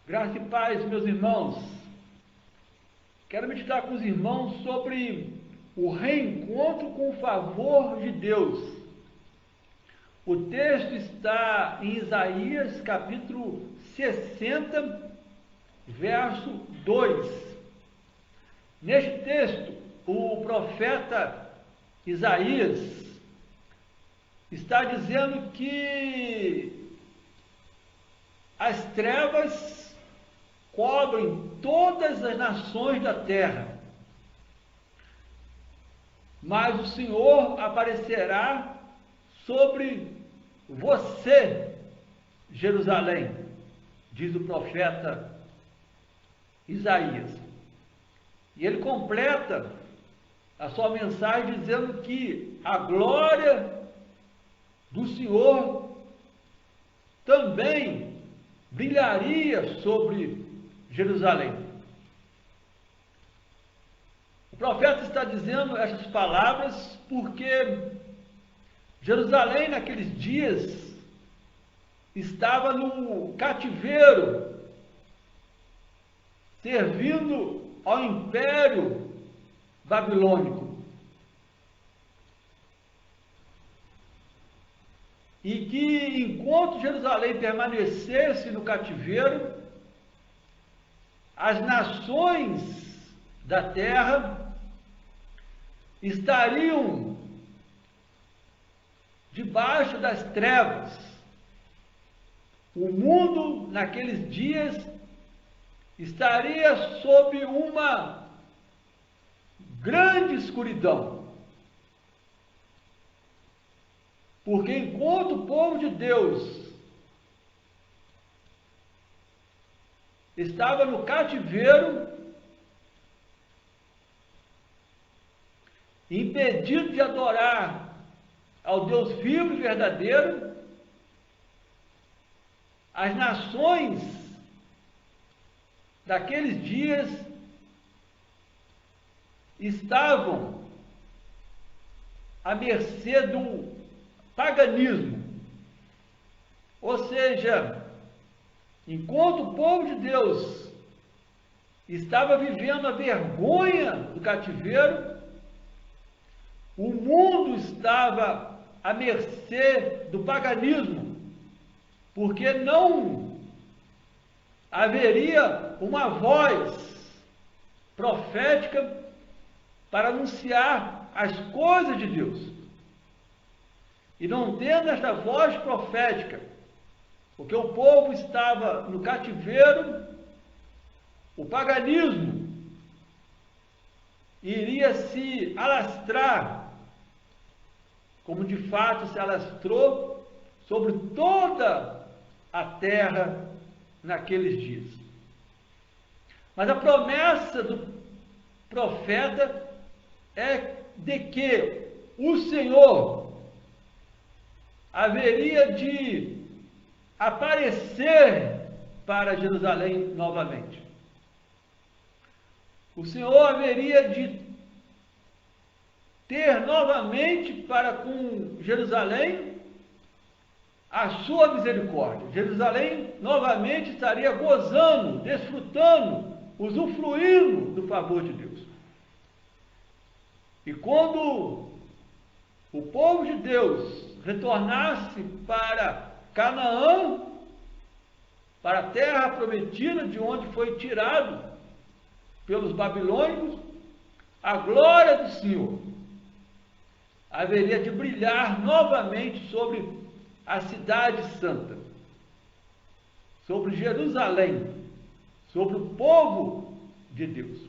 Graça e paz, meus irmãos. Quero meditar com os irmãos sobre o reencontro com o favor de Deus. O texto está em Isaías, capítulo 60, verso 2. Neste texto, o profeta Isaías está dizendo que as trevas cobrem todas as nações da terra, mas o Senhor aparecerá sobre você, Jerusalém, diz o profeta Isaías. E ele completa a sua mensagem dizendo que a glória do Senhor também brilharia sobre Jerusalém. O profeta está dizendo essas palavras porque Jerusalém naqueles dias estava no cativeiro, servindo ao Império Babilônico. E que enquanto Jerusalém permanecesse no cativeiro, as nações da terra estariam debaixo das trevas. O mundo naqueles dias estaria sob uma grande escuridão. Porque enquanto o povo de Deus estava no cativeiro, impedido de adorar ao Deus vivo e verdadeiro, as nações daqueles dias estavam à mercê do paganismo. Ou seja, enquanto o povo de Deus estava vivendo a vergonha do cativeiro, o mundo estava à mercê do paganismo, porque não haveria uma voz profética para anunciar as coisas de Deus. E não tendo esta voz profética, porque o povo estava no cativeiro, o paganismo iria se alastrar, como de fato se alastrou, sobre toda a terra naqueles dias. Mas a promessa do profeta é de que o Senhor haveria de aparecer para Jerusalém novamente. O Senhor haveria de ter novamente para com Jerusalém a sua misericórdia. Jerusalém novamente estaria gozando, desfrutando, usufruindo do favor de Deus. E quando o povo de Deus retornasse para Canaã, para a terra prometida de onde foi tirado pelos babilônicos, a glória do Senhor haveria de brilhar novamente sobre a cidade santa, sobre Jerusalém, sobre o povo de Deus.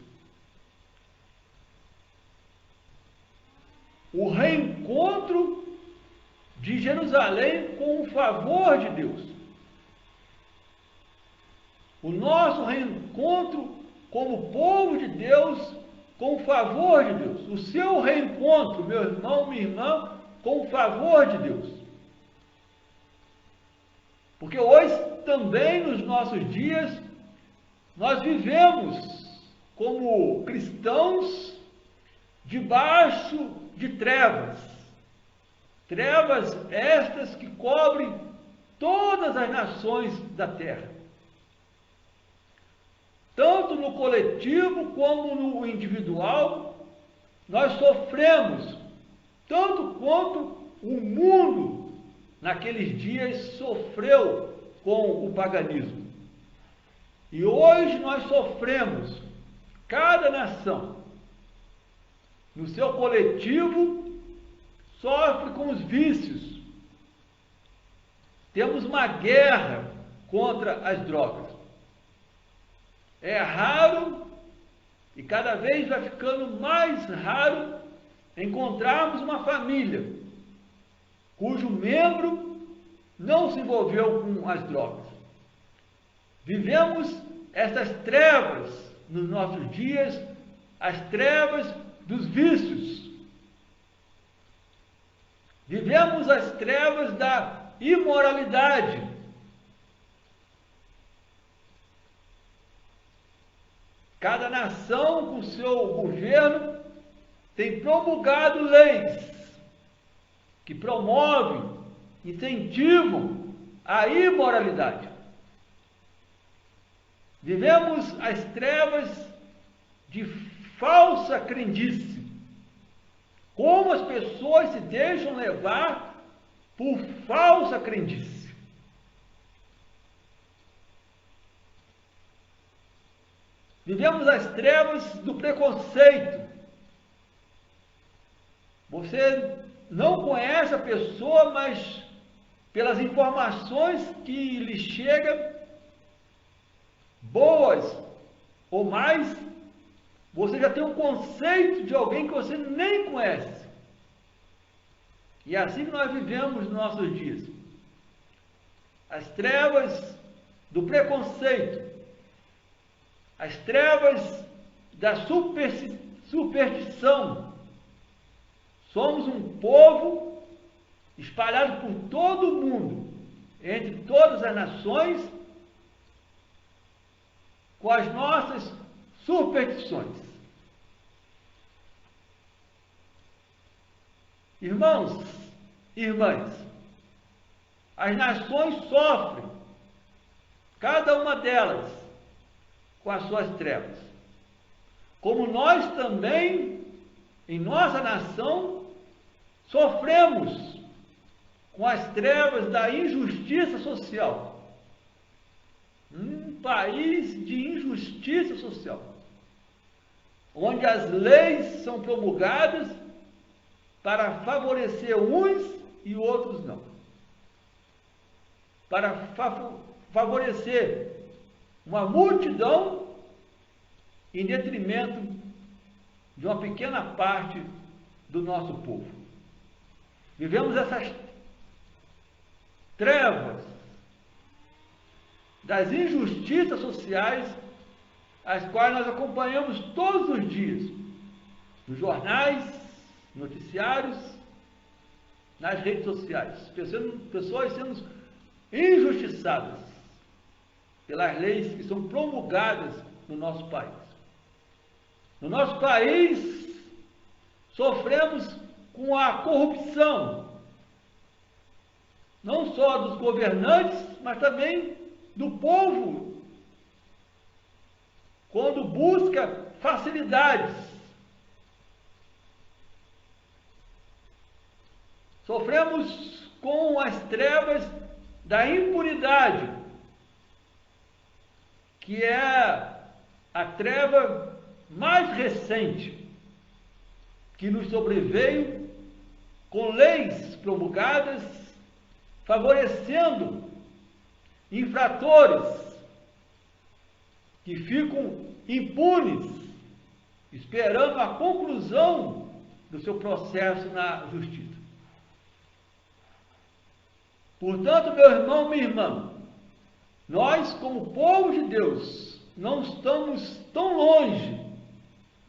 O reencontro de Jerusalém com o favor de Deus. O nosso reencontro como povo de Deus com o favor de Deus. O seu reencontro, meu irmão, minha irmã, com o favor de Deus. Porque hoje também nos nossos dias nós vivemos como cristãos debaixo de trevas. Trevas estas que cobrem todas as nações da terra. tanto no coletivo como no individual, nós sofremos, tanto quanto o mundo naqueles dias sofreu com o paganismo. E hoje nós sofremos, cada nação, no seu coletivo, sofre com os vícios. Temos uma guerra contra as drogas. É raro, e cada vez vai ficando mais raro, encontrarmos uma família cujo membro não se envolveu com as drogas. Vivemos essas trevas nos nossos dias, as trevas dos vícios. Vivemos as trevas da imoralidade. Cada nação com seu governo tem promulgado leis que promovem, incentivam a imoralidade. Vivemos as trevas de falsa crendice. Como as pessoas se deixam levar por falsa crendice. Vivemos as trevas do preconceito. Você não conhece a pessoa, mas pelas informações que lhe chegam, boas ou mais, você já tem um conceito de alguém que você nem conhece. E é assim que nós vivemos nos nossos dias. As trevas do preconceito, as trevas da superstição. Somos um povo espalhado por todo o mundo, entre todas as nações, com as nossas superstições. Irmãos e irmãs, as nações sofrem, cada uma delas, com as suas trevas. Como nós também, em nossa nação, sofremos com as trevas da injustiça social. Um país de injustiça social, onde as leis são promulgadas para favorecer uns e outros não. Para favorecer uma multidão em detrimento de uma pequena parte do nosso povo. Vivemos essas trevas das injustiças sociais, as quais nós acompanhamos todos os dias, nos jornais, noticiários, nas redes sociais. Pessoas sendo injustiçadas pelas leis que são promulgadas no nosso país. No nosso país, sofremos com a corrupção, não só dos governantes, mas também do povo, quando busca facilidades. Sofremos com as trevas da impunidade, que é a treva mais recente que nos sobreveio, com leis promulgadas favorecendo infratores que ficam impunes, esperando a conclusão do seu processo na justiça. Portanto, meu irmão, minha irmã, nós, como povo de Deus, não estamos tão longe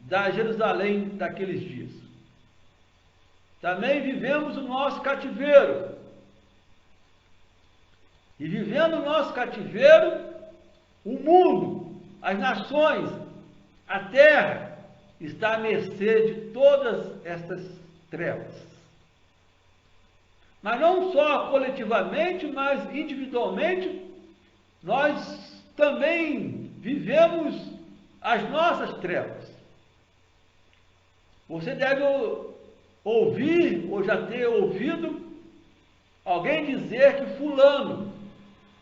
da Jerusalém daqueles dias. Também vivemos o nosso cativeiro. E vivendo o nosso cativeiro, o mundo, as nações, a terra, está à mercê de todas estas trevas. Mas não só coletivamente, mas individualmente, nós também vivemos as nossas trevas. Você deve ouvir, ou já ter ouvido, alguém dizer que fulano,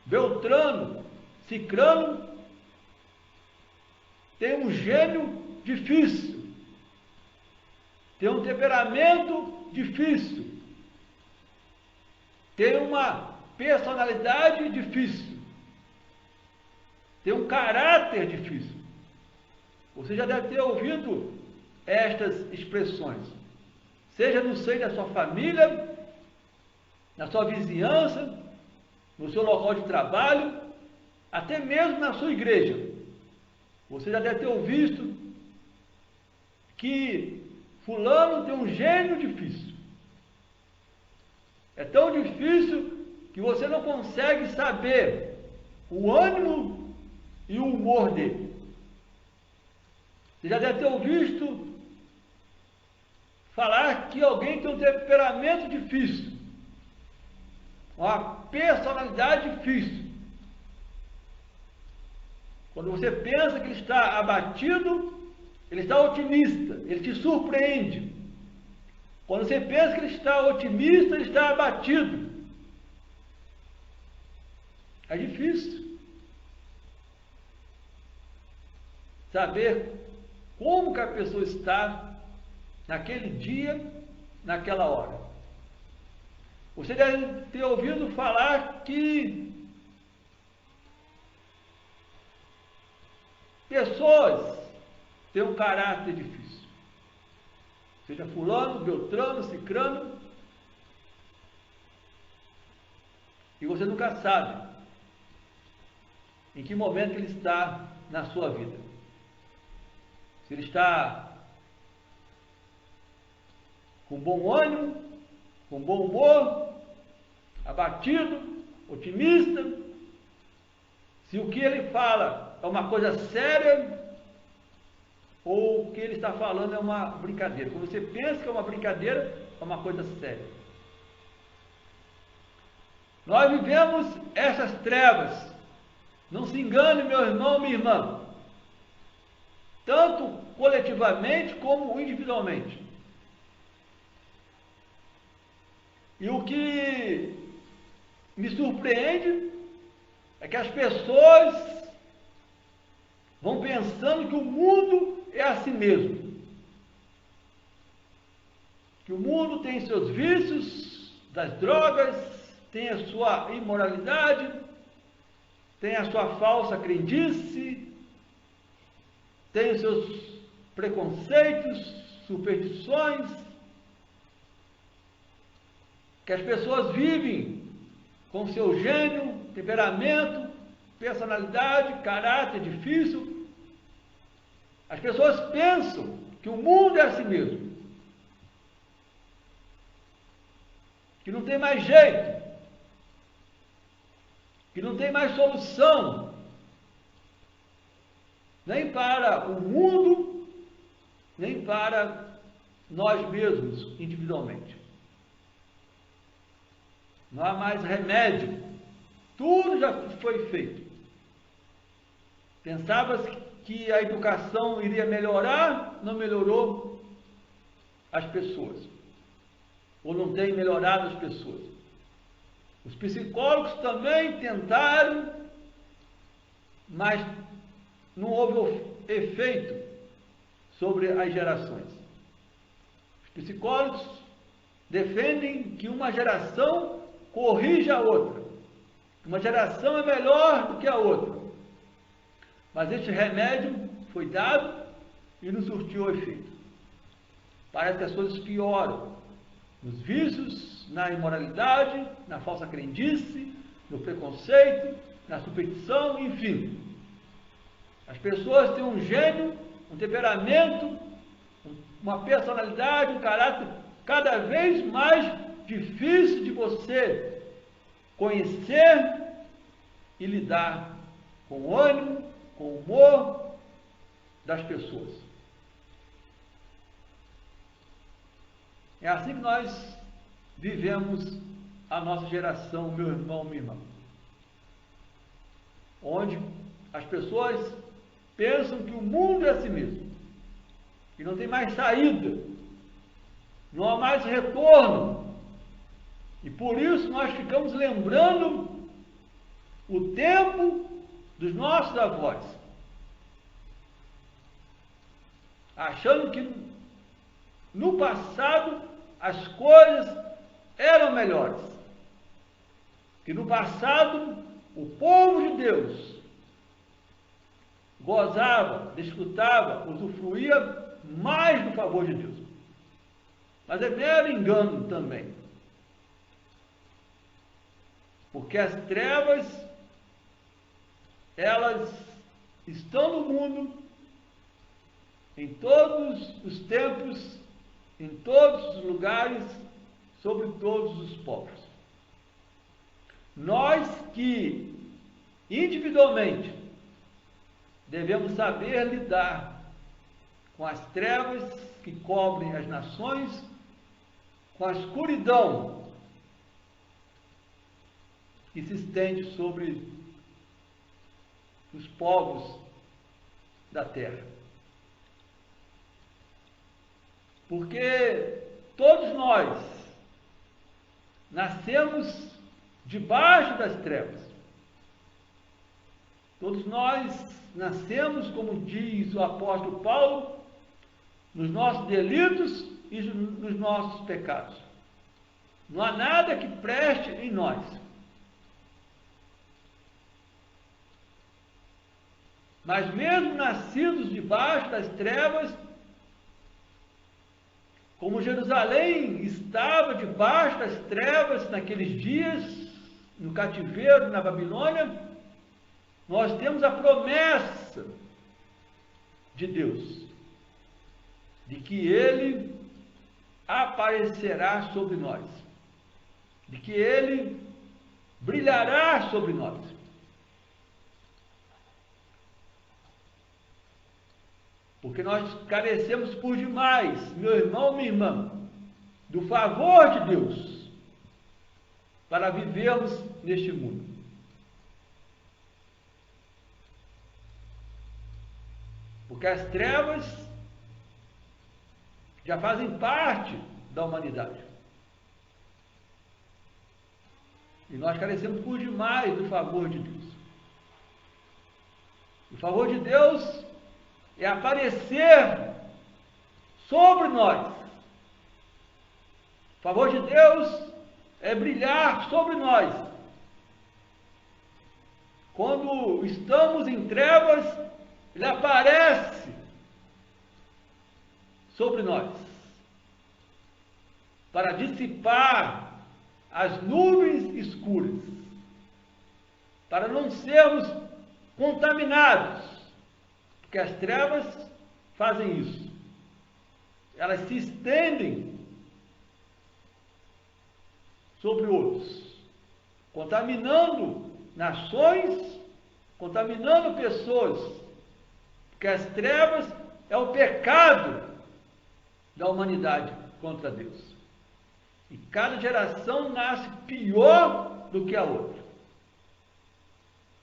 beltrano, cicrano tem um gênio difícil, tem um temperamento difícil, tem uma personalidade difícil, tem um caráter difícil. Você já deve ter ouvido estas expressões, seja no seio da sua família, na sua vizinhança, no seu local de trabalho, até mesmo na sua igreja. Você já deve ter ouvido que fulano tem um gênio difícil. É tão difícil que você não consegue saber o ânimo e o humor dele. Você já deve ter ouvido falar que alguém tem um temperamento difícil, uma personalidade difícil. Quando você pensa que ele está abatido, ele está otimista, ele te surpreende. Quando você pensa que ele está otimista, ele está abatido. É difícil saber como que a pessoa está naquele dia, naquela hora. Você deve ter ouvido falar que pessoas têm um caráter difícil. Seja fulano, beltrano, cicrano. E você nunca sabe em que momento ele está na sua vida. Se ele está com bom ânimo, com bom humor, abatido, otimista, se o que ele fala é uma coisa séria ou o que ele está falando é uma brincadeira. Quando você pensa que é uma brincadeira, é uma coisa séria. Nós vivemos essas trevas. Não se engane, meu irmão, minha irmã. Tanto coletivamente como individualmente. E o que me surpreende é que as pessoas vão pensando que o mundo é assim mesmo. Que o mundo tem seus vícios, das drogas, tem a sua imoralidade, tem a sua falsa crendice, tem os seus preconceitos, superstições, que as pessoas vivem com seu gênio, temperamento, personalidade, caráter difícil. As pessoas pensam que o mundo é assim mesmo, que não tem mais jeito, que não tem mais solução, nem para o mundo, nem para nós mesmos individualmente. Não há mais remédio, tudo já foi feito. Pensava que a educação iria melhorar, não melhorou as pessoas, ou não tem melhorado as pessoas. Os psicólogos também tentaram, mas não houve efeito sobre as gerações. Os psicólogos defendem que uma geração corrige a outra. Uma geração é melhor do que a outra. Mas este remédio foi dado e não surtiu efeito. Parece que as coisas pioram. Nos vícios, na imoralidade, na falsa crendice, no preconceito, na superstição, enfim. As pessoas têm um gênio, um temperamento, uma personalidade, um caráter cada vez mais difícil de você conhecer e lidar com o ânimo, com o humor das pessoas. É assim que nós vivemos a nossa geração, meu irmão, minha irmã. Onde as pessoas pensam que o mundo é assim mesmo, que não tem mais saída, não há mais retorno. E por isso nós ficamos lembrando o tempo dos nossos avós, achando que no passado as coisas eram melhores, que no passado o povo de Deus gozava, desfrutava, usufruía mais do favor de Deus. Mas é mero engano também, porque as trevas, elas estão no mundo, em todos os tempos, em todos os lugares, sobre todos os povos. Nós que individualmente devemos saber lidar com as trevas que cobrem as nações, com a escuridão que se estende sobre os povos da terra. Porque todos nós nascemos debaixo das trevas. Todos nós nascemos, como diz o apóstolo Paulo, nos nossos delitos e nos nossos pecados. Não há nada que preste em nós. Mas mesmo nascidos debaixo das trevas, como Jerusalém estava debaixo das trevas naqueles dias, no cativeiro na Babilônia, nós temos a promessa de Deus, de que Ele aparecerá sobre nós, de que Ele brilhará sobre nós. Porque nós carecemos por demais, meu irmão, minha irmã, do favor de Deus para vivermos neste mundo. Porque as trevas já fazem parte da humanidade. E nós carecemos por demais do favor de Deus. O favor de Deus é aparecer sobre nós. O favor de Deus é brilhar sobre nós. Quando estamos em trevas, Ele aparece sobre nós para dissipar as nuvens escuras, para não sermos contaminados, porque as trevas fazem isso. Elas se estendem sobre outros, contaminando nações, contaminando pessoas, porque as trevas é o pecado da humanidade contra Deus. E cada geração nasce pior do que a outra.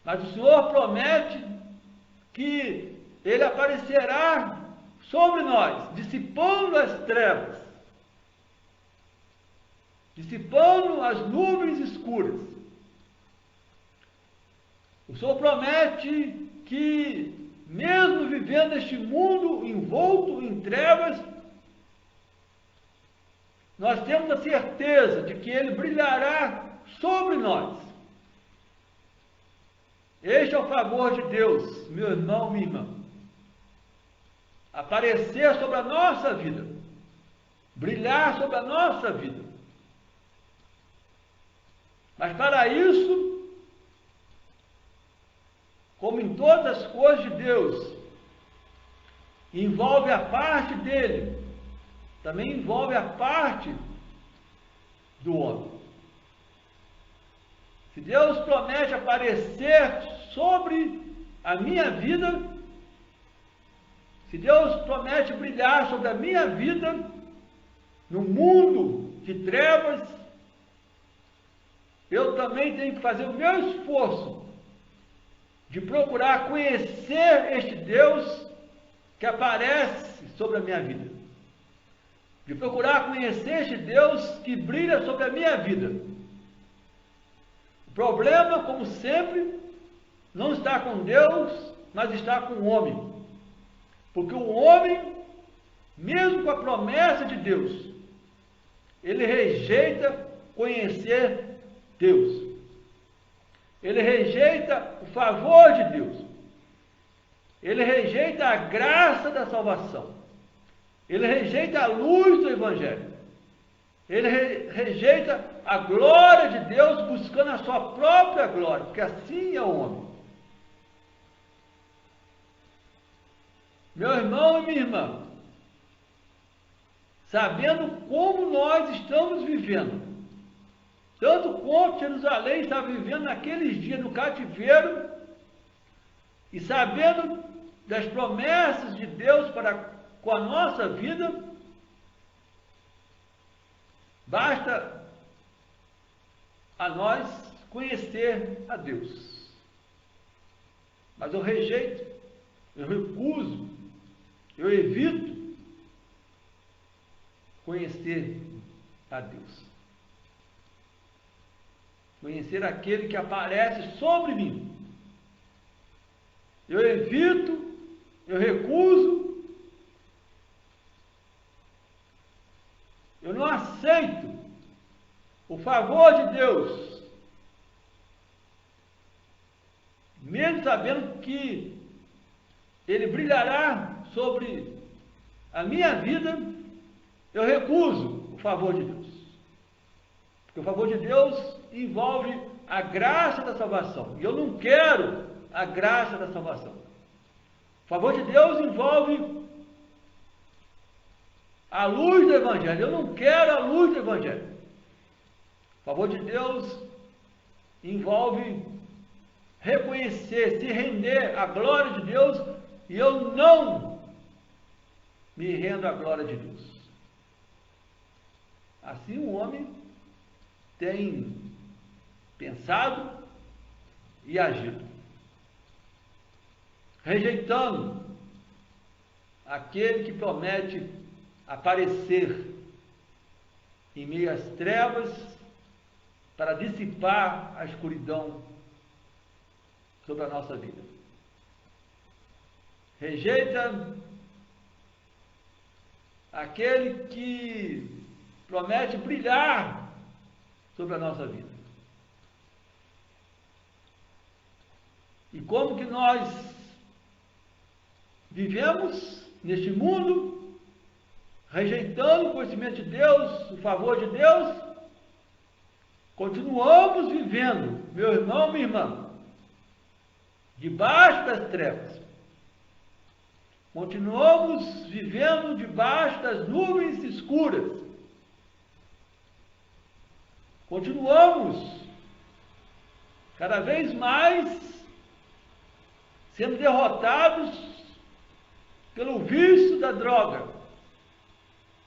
Mas o Senhor promete que Ele aparecerá sobre nós, dissipando as trevas, dissipando as nuvens escuras. O Senhor promete que, mesmo vivendo este mundo envolto em trevas, nós temos a certeza de que Ele brilhará sobre nós. Este é o favor de Deus, meu irmão, minha irmã. Aparecer sobre a nossa vida, brilhar sobre a nossa vida. Mas para isso, como em todas as coisas de Deus, envolve a parte dele, também envolve a parte do homem. Se Deus promete aparecer sobre a minha vida, se Deus promete brilhar sobre a minha vida, no mundo de trevas, eu também tenho que fazer o meu esforço de procurar conhecer este Deus que aparece sobre a minha vida, de procurar conhecer este Deus que brilha sobre a minha vida. O problema, como sempre, não está com Deus, mas está com o homem. Porque o homem, mesmo com a promessa de Deus, ele rejeita conhecer Deus. Ele rejeita o favor de Deus. Ele rejeita a graça da salvação. Ele rejeita a luz do Evangelho. Ele rejeita a glória de Deus, buscando a sua própria glória, porque assim é o homem. Meu irmão e minha irmã, sabendo como nós estamos vivendo, tanto quanto Jerusalém está vivendo naqueles dias no cativeiro, e sabendo das promessas de Deus para com a nossa vida, basta a nós conhecer a Deus. Mas eu rejeito, eu recuso, eu evito conhecer a Deus. Conhecer aquele que aparece sobre mim. Eu evito, eu recuso, eu não aceito o favor de Deus, mesmo sabendo que Ele brilhará sobre a minha vida, eu recuso o favor de Deus. Porque o favor de Deus envolve a graça da salvação. E eu não quero a graça da salvação. O favor de Deus envolve a luz do Evangelho. Eu não quero a luz do Evangelho. O favor de Deus envolve reconhecer, se render à glória de Deus, e eu não me rendo à glória de Deus. Assim o homem tem pensado e agido, rejeitando aquele que promete aparecer em meio às trevas para dissipar a escuridão sobre a nossa vida. Rejeita aquele que promete brilhar sobre a nossa vida. E como que nós vivemos neste mundo, rejeitando o conhecimento de Deus, o favor de Deus, continuamos vivendo, meu irmão, minha irmã, debaixo das trevas. Continuamos vivendo debaixo das nuvens escuras. Continuamos cada vez mais sendo derrotados pelo vício da droga.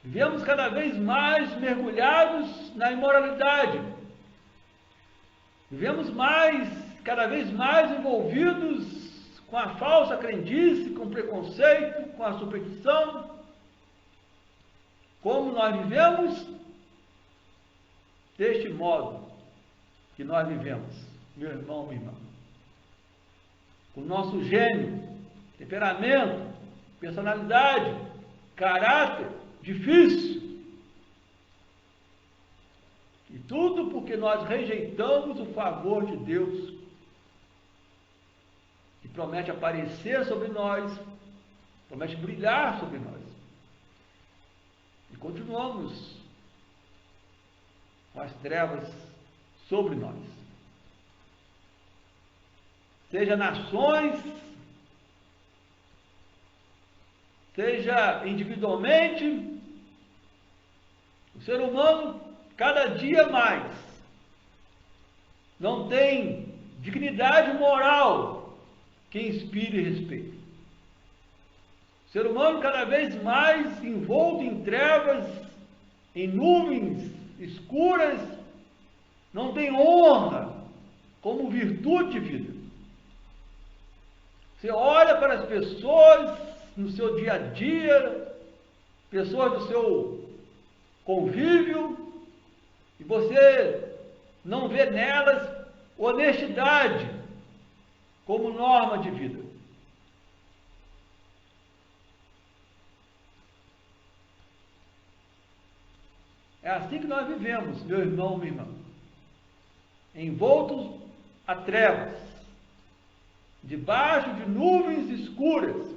Vivemos cada vez mais mergulhados na imoralidade. Vivemos cada vez mais envolvidos com a falsa crendice, com o preconceito, com a superstição. Como nós vivemos? Deste modo que nós vivemos, meu irmão, minha irmã. Com o nosso gênio, temperamento, personalidade, caráter difícil. E tudo porque nós rejeitamos o favor de Deus, que promete aparecer sobre nós, promete brilhar sobre nós. E continuamos com as trevas sobre nós. Seja nações, seja individualmente, o ser humano cada dia mais não tem dignidade moral que inspire respeito. O ser humano cada vez mais envolto em trevas, em nuvens escuras, não tem honra como virtude de vida. Você olha para as pessoas no seu dia a dia, pessoas do seu convívio, e você não vê nelas honestidade como norma de vida. É assim que nós vivemos, meu irmão, minha irmã, envoltos a trevas, debaixo de nuvens escuras,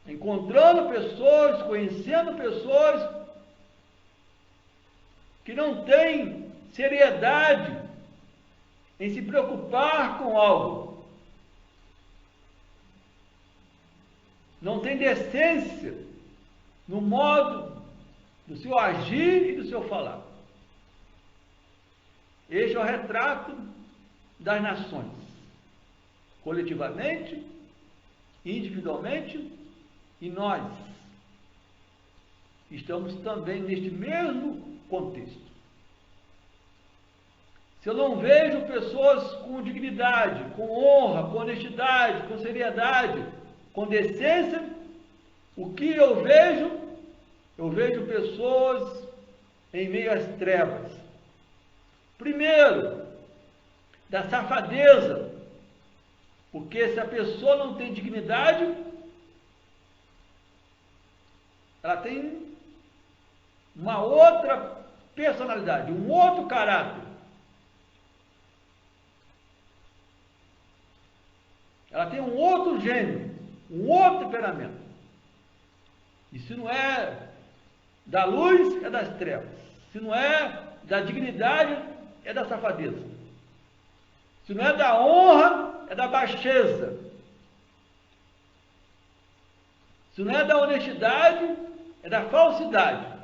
encontrando pessoas, conhecendo pessoas que não têm seriedade em se preocupar com algo, não tem decência no modo do seu agir e do seu falar. Este é o retrato das nações, coletivamente, individualmente, e nós estamos também neste mesmo contexto. Se eu não vejo pessoas com dignidade, com honra, com honestidade, com seriedade, com decência, o que eu vejo? Eu vejo pessoas em meio às trevas. Primeiro, da safadeza, porque se a pessoa não tem dignidade, ela tem uma outra personalidade, um outro caráter. Ela tem um outro gênio, um outro temperamento. E se não é da luz, é das trevas. Se não é da dignidade, é da safadeza. Se não é da honra, é da baixeza. Se não é da honestidade, é da falsidade.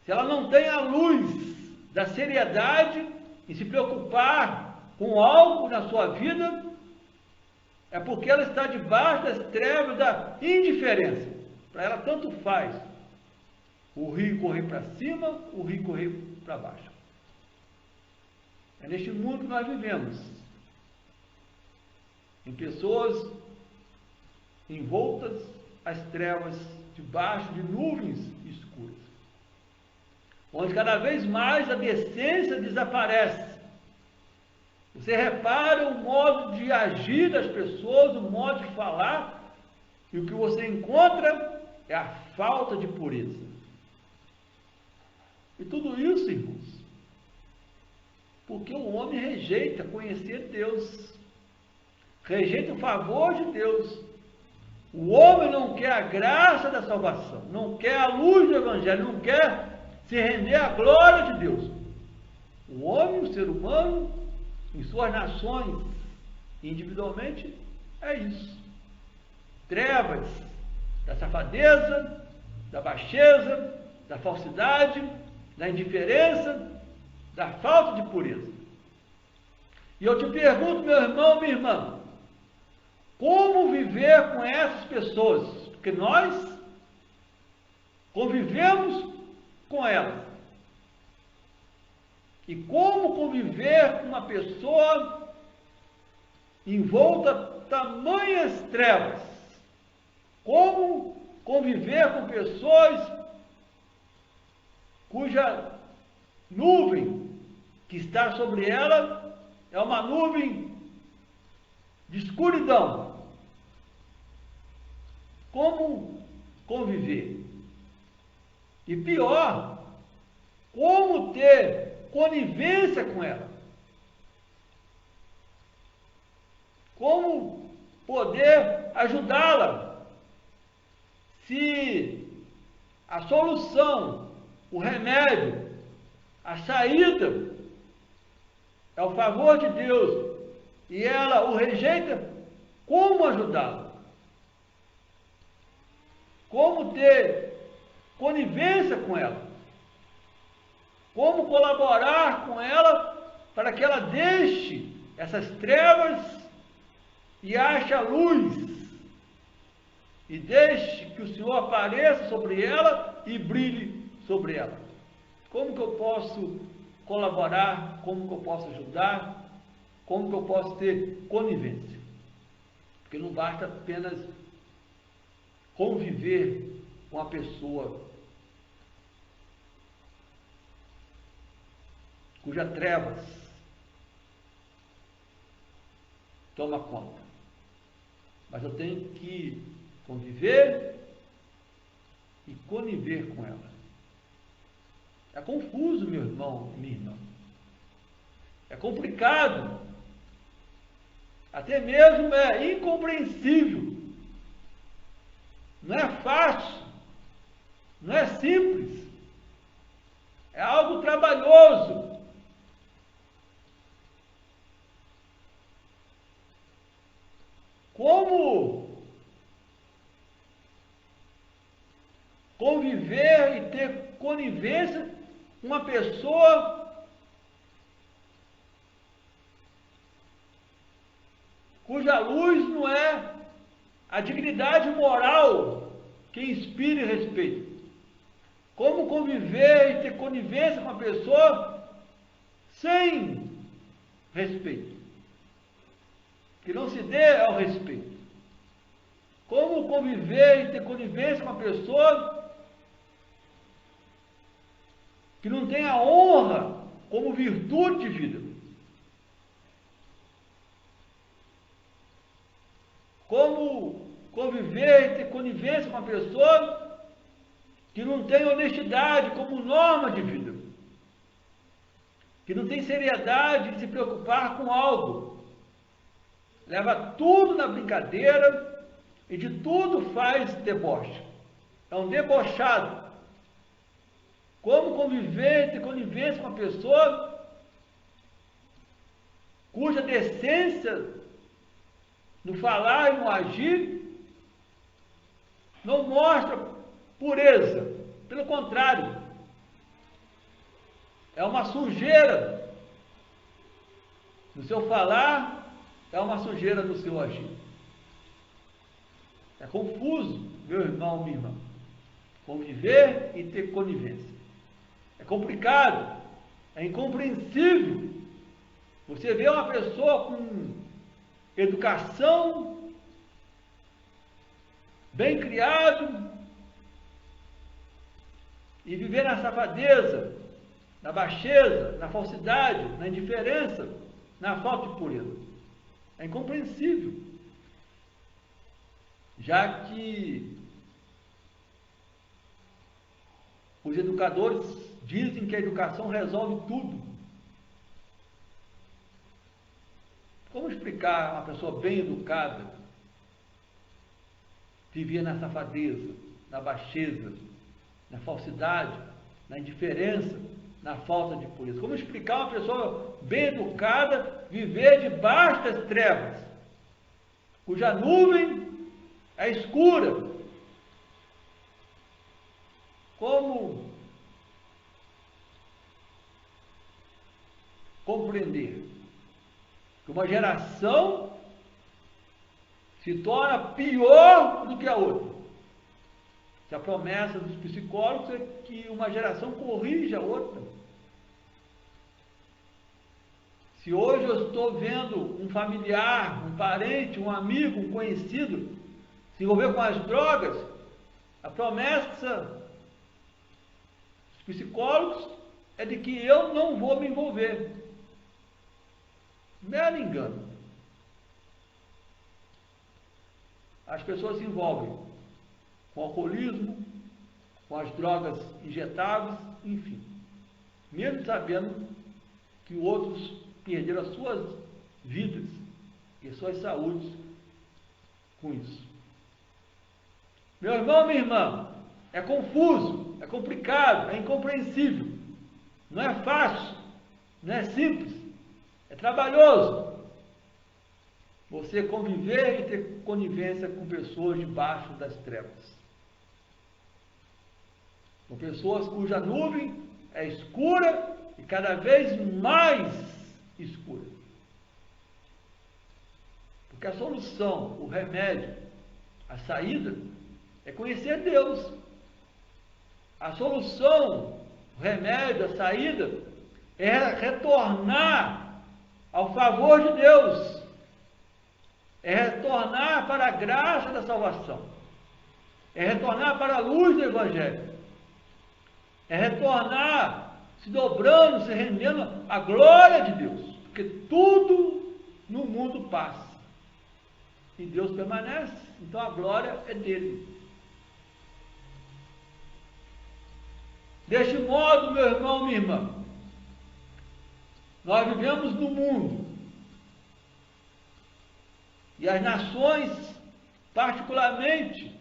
Se ela não tem a luz da seriedade em se preocupar com algo na sua vida, é porque ela está debaixo das trevas da indiferença. Para ela tanto faz o rio correr para cima, o rio correr para baixo. É neste mundo que nós vivemos, em pessoas envoltas às trevas, debaixo de nuvens escuras, onde cada vez mais a decência desaparece. Você repara o modo de agir das pessoas, o modo de falar, e o que você encontra é a falta de pureza. E tudo isso, irmãos, porque o homem rejeita conhecer Deus, rejeita o favor de Deus. O homem não quer a graça da salvação, não quer a luz do Evangelho, não quer se render à glória de Deus. O homem, o ser humano, em suas nações, individualmente, é isso. Trevas da safadeza, da baixeza, da falsidade, da indiferença, da falta de pureza. E eu te pergunto, meu irmão, minha irmã, como viver com essas pessoas? Porque nós convivemos com elas. E como conviver com uma pessoa envolta tamanhas trevas? Como conviver com pessoas cuja nuvem que está sobre ela é uma nuvem de escuridão? Como conviver? E pior, como ter conivência com ela? Como poder ajudá-la? Se a solução, o remédio, a saída é o favor de Deus e ela o rejeita, como ajudá-la? Como ter conivência com ela? Como colaborar com ela para que ela deixe essas trevas e ache a luz e deixe que o Senhor apareça sobre ela e brilhe sobre ela? Como que eu posso colaborar, como que eu posso ajudar, como que eu posso ter conivência. Porque não basta apenas conviver com a pessoa cuja trevas toma conta. Mas eu tenho que conviver e conviver com ela. É confuso, meu irmão e minha irmã. É complicado. Até mesmo é incompreensível. Não é fácil. Não é simples. É algo trabalhoso. Como conviver e ter conivência com uma pessoa cuja luz não é a dignidade moral que inspire respeito? Como conviver e ter conivência com uma pessoa sem respeito? Que não se dê ao respeito. Como conviver e ter conivência com uma pessoa que não tem a honra como virtude de vida? Como conviver e ter conivência com uma pessoa que não tem honestidade como norma de vida? Que não tem seriedade de se preocupar com algo? Leva tudo na brincadeira e de tudo faz deboche. É um debochado. Como conviver e ter conivência com uma pessoa cuja decência no falar e no agir não mostra pureza. Pelo contrário, é uma sujeira no seu falar, é uma sujeira no seu agir. É confuso, meu irmão, minha irmã, conviver e ter conivência. É complicado, é incompreensível. Você vê uma pessoa com educação, bem criado, e viver na safadeza, na baixeza, na falsidade, na indiferença, na falta de pureza. É incompreensível. Já que os educadores dizem que a educação resolve tudo. Como explicar uma pessoa bem educada vivia na safadeza, na baixeza, na falsidade, na indiferença, na falta de pureza? Como explicar uma pessoa bem educada viver debaixo das trevas, cuja nuvem é escura? Como compreender que uma geração se torna pior do que a outra? Se a promessa dos psicólogos é que uma geração corrige a outra. Se hoje eu estou vendo um familiar, um parente, um amigo, um conhecido se envolver com as drogas, a promessa dos psicólogos é de que eu não vou me envolver. Mero engano. As pessoas se envolvem com alcoolismo, com as drogas injetáveis, enfim, mesmo sabendo que outros perderam as suas vidas e suas saúdes com isso. Meu irmão, minha irmã, é confuso, é complicado, é incompreensível, não é fácil, não é simples, é trabalhoso você conviver e ter conivência com pessoas debaixo das trevas. Com pessoas cuja nuvem é escura e cada vez mais escura. Porque a solução, o remédio, a saída é conhecer Deus. A solução, o remédio, a saída é retornar ao favor de Deus, é retornar para a graça da salvação, é retornar para a luz do Evangelho, é retornar se dobrando, se rendendo à glória de Deus, porque tudo no mundo passa e Deus permanece, então a glória é dele. Deste modo, meu irmão, minha irmã, nós vivemos no mundo e as nações, particularmente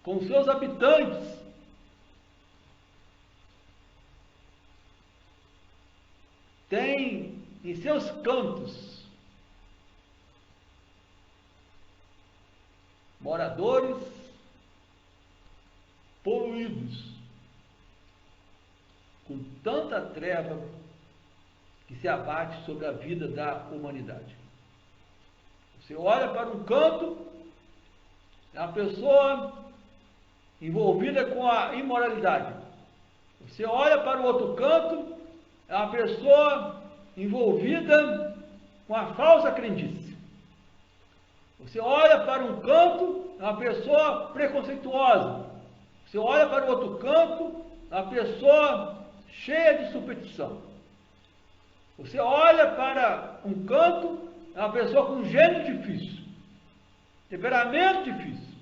com seus habitantes, têm em seus cantos moradores poluídos, com tanta treva que se abate sobre a vida da humanidade. Você olha para um canto, é uma pessoa envolvida com a imoralidade. Você olha para o outro canto, é uma pessoa envolvida com a falsa crendice. Você olha para um canto, é uma pessoa preconceituosa. Você olha para o outro canto, é uma pessoa cheia de superstição. Você olha para um canto, é uma pessoa com gênio difícil, temperamento difícil.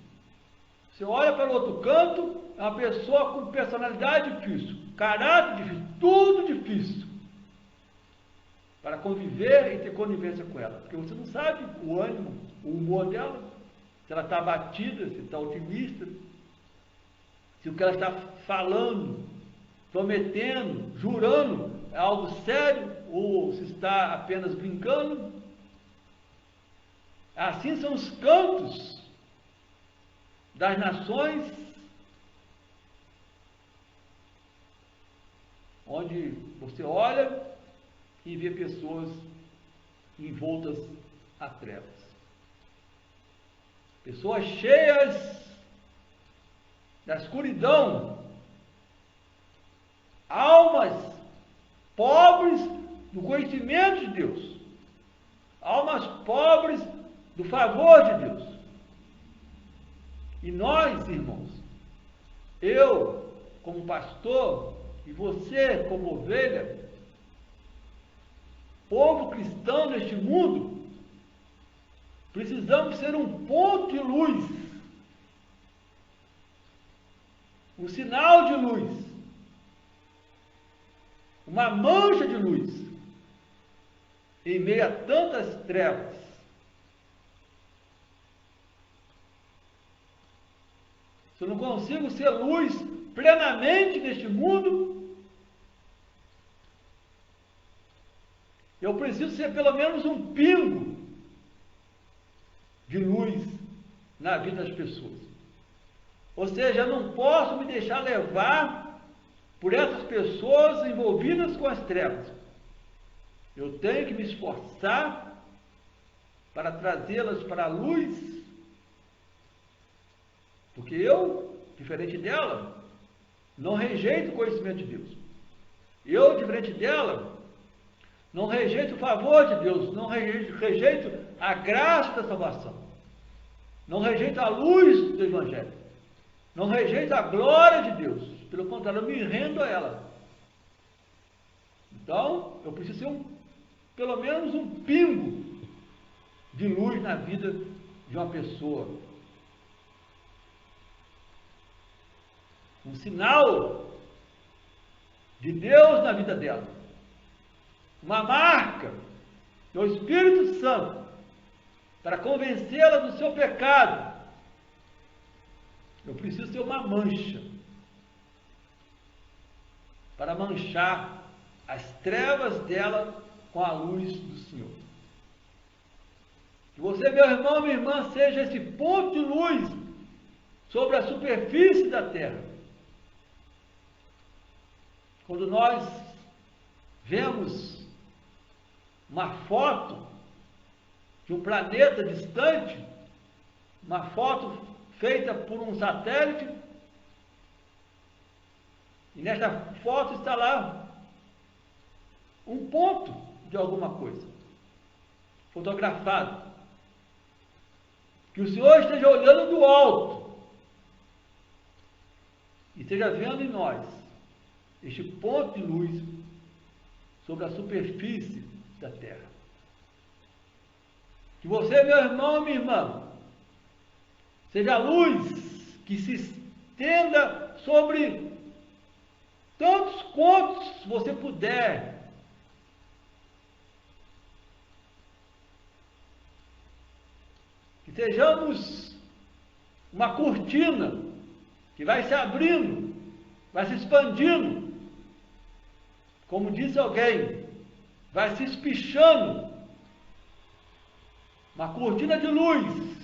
Você olha para o outro canto, é uma pessoa com personalidade difícil, caráter difícil, tudo difícil para conviver e ter convivência com ela. Porque você não sabe o ânimo, o humor dela, se ela está abatida, se está otimista, se o que ela está falando, prometendo, jurando é algo sério ou se está apenas brincando. Assim são os cantos das nações, onde você olha e vê pessoas envoltas a trevas. Pessoas cheias da escuridão, almas pobres do conhecimento de Deus, almas pobres do favor de Deus. E nós, irmãos, eu como pastor e você como ovelha, povo cristão neste mundo, precisamos ser um ponto de luz, um sinal de luz, uma mancha de luz em meio a tantas trevas. Se eu não consigo ser luz plenamente neste mundo, eu preciso ser pelo menos um pingo de luz na vida das pessoas. Ou seja, eu não posso me deixar levar por essas pessoas envolvidas com as trevas. Eu tenho que me esforçar para trazê-las para a luz, porque eu, diferente dela, não rejeito o conhecimento de Deus. Eu, diferente dela, não rejeito o favor de Deus, não rejeito a graça da salvação, não rejeito a luz do Evangelho, não rejeito a glória de Deus, pelo contrário, eu me rendo a ela. Então, eu preciso ser pelo menos um pingo de luz na vida de uma pessoa. Um sinal de Deus na vida dela. Uma marca do Espírito Santo para convencê-la do seu pecado. Eu preciso ser uma mancha para manchar as trevas dela com a luz do Senhor. Que você, meu irmão, minha irmã, seja esse ponto de luz sobre a superfície da terra. Quando nós vemos uma foto de um planeta distante, uma foto feita por um satélite, e nesta foto está lá um ponto de alguma coisa, fotografado. Que o Senhor esteja olhando do alto e esteja vendo em nós este ponto de luz sobre a superfície da terra. Que você, meu irmão e minha irmã, seja a luz que se estenda sobre tantos quantos você puder. Que sejamos uma cortina que vai se abrindo, vai se expandindo. Como disse alguém, vai se espichando. Uma cortina de luz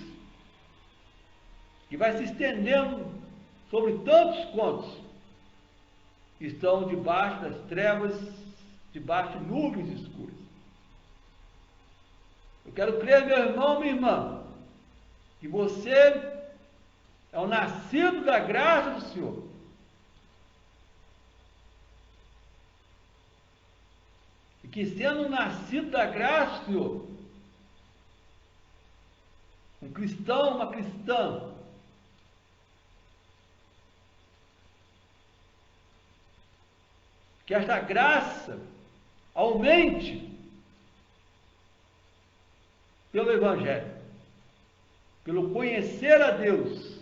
que vai se estendendo sobre tantos quantos estão debaixo das trevas, debaixo de nuvens escuras. Eu quero crer, meu irmão, minha irmã, que você é o nascido da graça do Senhor. E que sendo nascido da graça do Senhor, um cristão, uma cristã, que esta graça aumente pelo Evangelho, pelo conhecer a Deus,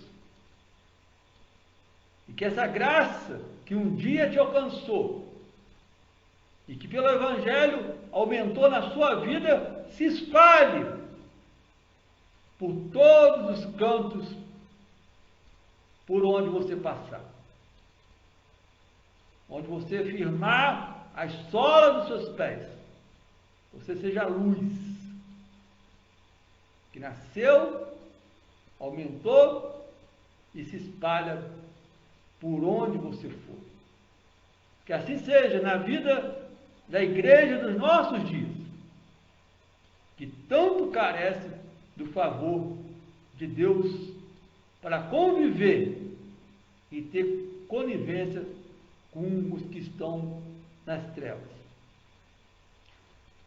e que essa graça que um dia te alcançou, e que pelo Evangelho aumentou na sua vida, se espalhe por todos os cantos por onde você passar. Onde você firmar as solas dos seus pés, você seja a luz que nasceu, aumentou e se espalha por onde você for. Que assim seja na vida da igreja dos nossos dias, que tanto carece do favor de Deus para conviver e ter conivência com os que estão nas trevas.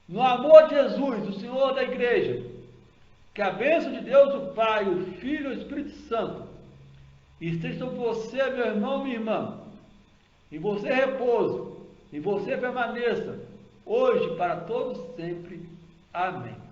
No amor de Jesus, o Senhor da igreja, que a bênção de Deus, o Pai, o Filho e o Espírito Santo esteja sobre você, meu irmão, minha irmã, e você repouso, e você permaneça, hoje para todos sempre. Amém.